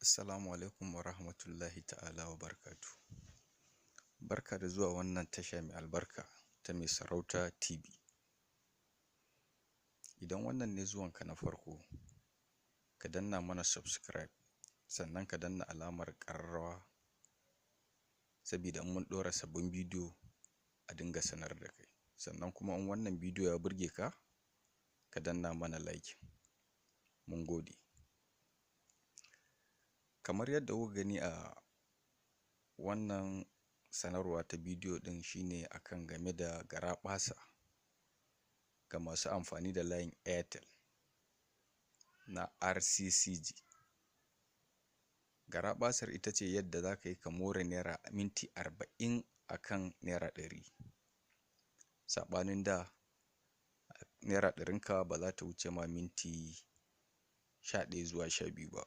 Assalamu alaikum wa rahmatullahi ta'ala wa barakatu. Barka da zuwa wannan tasha mai albarka ta Mai Sarauta TV. Idan wannan ne zuwanka na farko, ka danna mana subscribe, sannan ka danna alamar ƙararrawa sabida in mun ɗora sabbin bidiyo a dinga sanar da kai. Sannan kuma in wannan bidiyo ya burge ka, ka danna mana like. Mun gode. Kamar yadda kuka gani a wannan sanarwa ta bidiyo ɗin shine akan game da garaɓasa ga masu amfani da layin Airtel na RCCG. Garaɓasar ita ce yadda za ka yi ka more naira minti 40 akan naira 100. Saɓanin da naira 100 ba za ta wuce ma minti 11 zuwa 12 ba.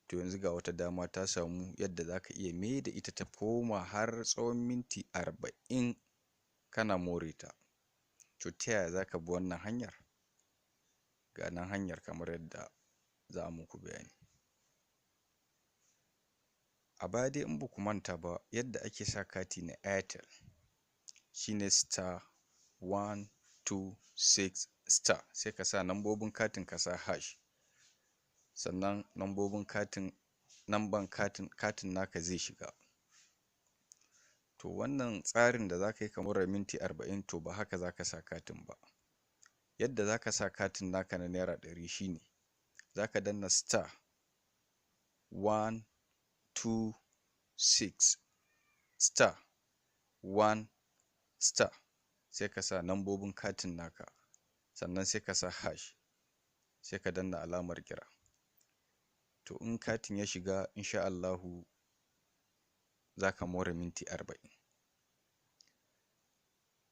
To yanzu ga wata dama ta samu yadda za ka iya maida ita ta koma har tsawon minti 40 kana more ta. To ta yaya za ka bi wannan hanyar? Ga nan hanyar kamar yadda za mu muku bayani. A baya dai in ba ku manta ba, yadda ake sa kati na Airtel shine *126#, sai ka sa nambobin katin ka sa hash. Sannan namban katin naka zai shiga. To wannan tsarin da za ka yi ka more minti 40, to ba haka za ka sa katin ba. Yadda za ka sa katin naka na naira 100 shine za ka danna *126*1* sai ka sa nambobin katin naka, sannan sai ka sa hash, sai ka danna alamar kira. To in katin ya shiga, insha Allahu za ka more minti 40.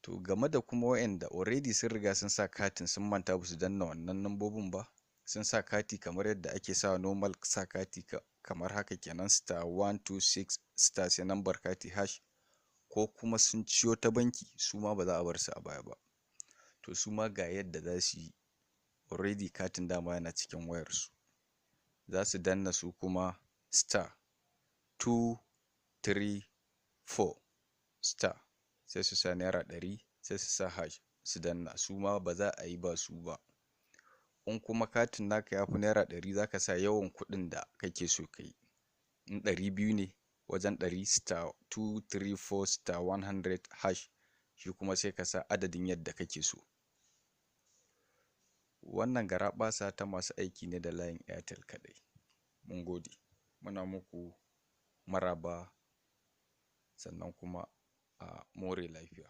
To game da kuma waɗanda already sun riga sun sa katin sun manta ba su danna wannan nambobin ba, sun sa kati kamar yadda ake sa normal sa kati kamar haka kenan *126* sai nambar kati hash, ko kuma sun ciyo ta banki, su ma ba za a bar su a baya ba. To su ma ga yadda za su yi, already katin dama yana cikin wayarsu. Za su danna su kuma *234# sai su sa naira 100, sai su sa hash su danna. Su ma ba za a yi ba su ba. In kuma katin naka ya fi naira 100, za ka sa yawan kuɗin da kake so ka yi. In 200 ne, wajen 100 *234*100#, shi kuma sai ka sa adadin yadda kake so. Wannan garaɓasa ta masu aiki ne da layin Airtel kaɗai. Mun gode. Muna muku maraba, sannan kuma a more lafiya.